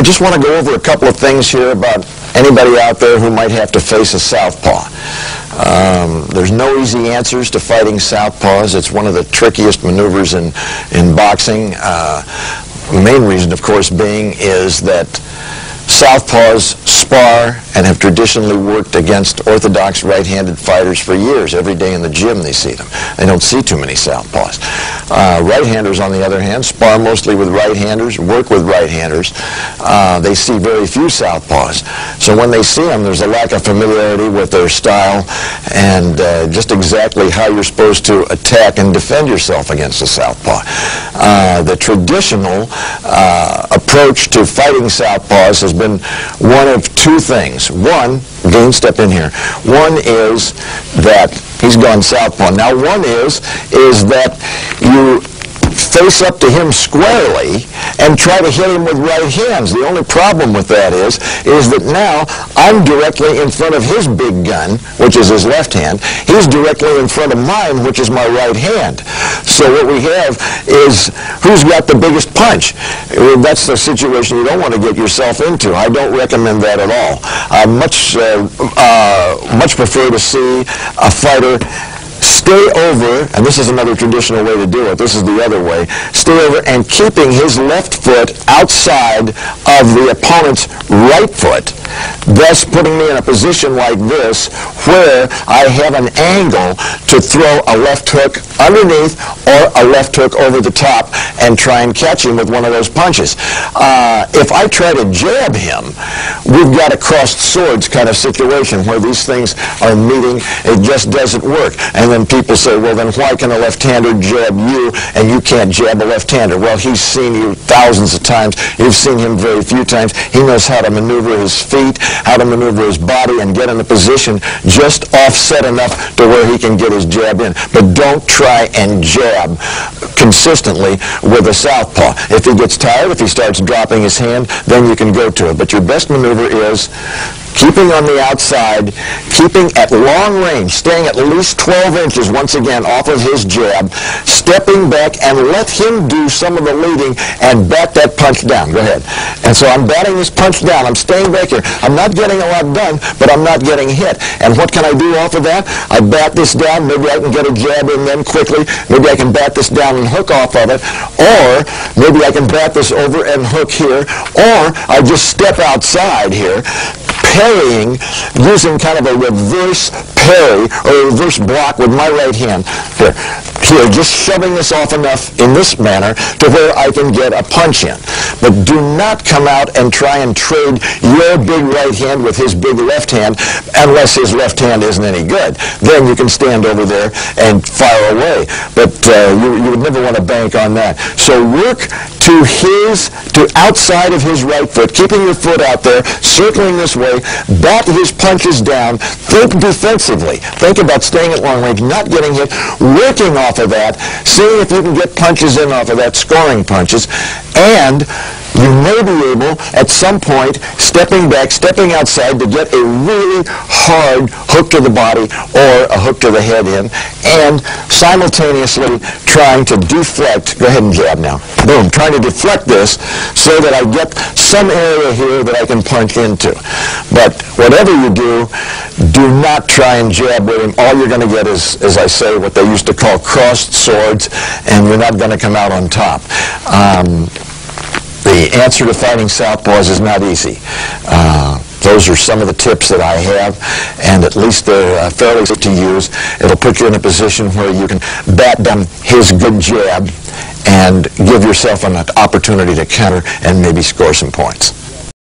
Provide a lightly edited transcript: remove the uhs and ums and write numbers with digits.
just want to go over a couple of things here about anybody out there who might have to face a southpaw. There's no easy answers to fighting southpaws. It's one of the trickiest maneuvers in boxing. The main reason, of course, being is that southpaws spar and have traditionally worked against orthodox right-handed fighters for years. Every day in the gym they see them. They don't see too many southpaws. Right-handers, on the other hand, spar mostly with right-handers, work with right-handers. They see very few southpaws. So when they see them, there's a lack of familiarity with their style and just exactly how you're supposed to attack and defend yourself against a southpaw. The traditional approach to fighting southpaws has been one of two things. One, Dean, step in here. One is that he's gone southpaw. Now, one is that you face up to him squarely and try to hit him with right hands. The only problem with that is that now I'm directly in front of his big gun, which is his left hand. He's directly in front of mine, which is my right hand. So what we have is who's got the biggest punch. That's the situation you don't want to get yourself into. I don't recommend that at all. I much prefer to see a fighter stay over, and this is another traditional way to do it, this is the other way, stay over and keeping his left foot outside of the opponent's right foot, thus putting me in a position like this where I have an angle to throw a left hook underneath or a left hook over the top and try and catch him with one of those punches. If I try to jab him, we've got a crossed swords kind of situation where these things are meeting. It just doesn't work. And then people say, well, then why can a left-hander jab you and you can't jab a left-hander? Well, he's seen you thousands of times. You've seen him very few times. He knows how to maneuver his feet, how to maneuver his body, and get in a position just offset enough to where he can get his jab in. But don't try and jab consistently with a southpaw. If he gets tired, if he starts dropping his hand, then you can go to it. But your best maneuver is keeping on the outside, keeping at long range, staying at least 12 inches, once again, off of his jab, stepping back and let him do some of the leading and bat that punch down. Go ahead. And so I'm batting this punch down. I'm staying back here. I'm not getting a lot done, but I'm not getting hit. And what can I do off of that? I bat this down. Maybe I can get a jab in then quickly. Maybe I can bat this down and hook off of it. Or maybe I can bat this over and hook here. Or I just step outside here, parrying, using kind of a reverse parry or a reverse block with my right hand. Here, just shoving this off enough in this manner to where I can get a punch in. But do not come out and try and trade your big right hand with his big left hand unless his left hand isn't any good. Then you can stand over there and fire away. But you would never want to bank on that. So work to outside of his right foot, keeping your foot out there, circling this way, bat his punches down, think defensively. Think about staying at long range, not getting hit, working off of that, seeing if you can get punches in off of that, scoring punches, and you may be able, at some point, stepping back, stepping outside to get a really hard hook to the body or a hook to the head in, and simultaneously trying to deflect, go ahead and jab now, boom, trying to deflect this so that I get some area here that I can punch into. But whatever you do, do not try and jab with him. All you're going to get is, as I say, what they used to call crossed swords, and you're not going to come out on top. The answer to fighting southpaws is not easy. Those are some of the tips that I have, and at least they're fairly easy to use. It'll put you in a position where you can bat down his good jab and give yourself an opportunity to counter and maybe score some points.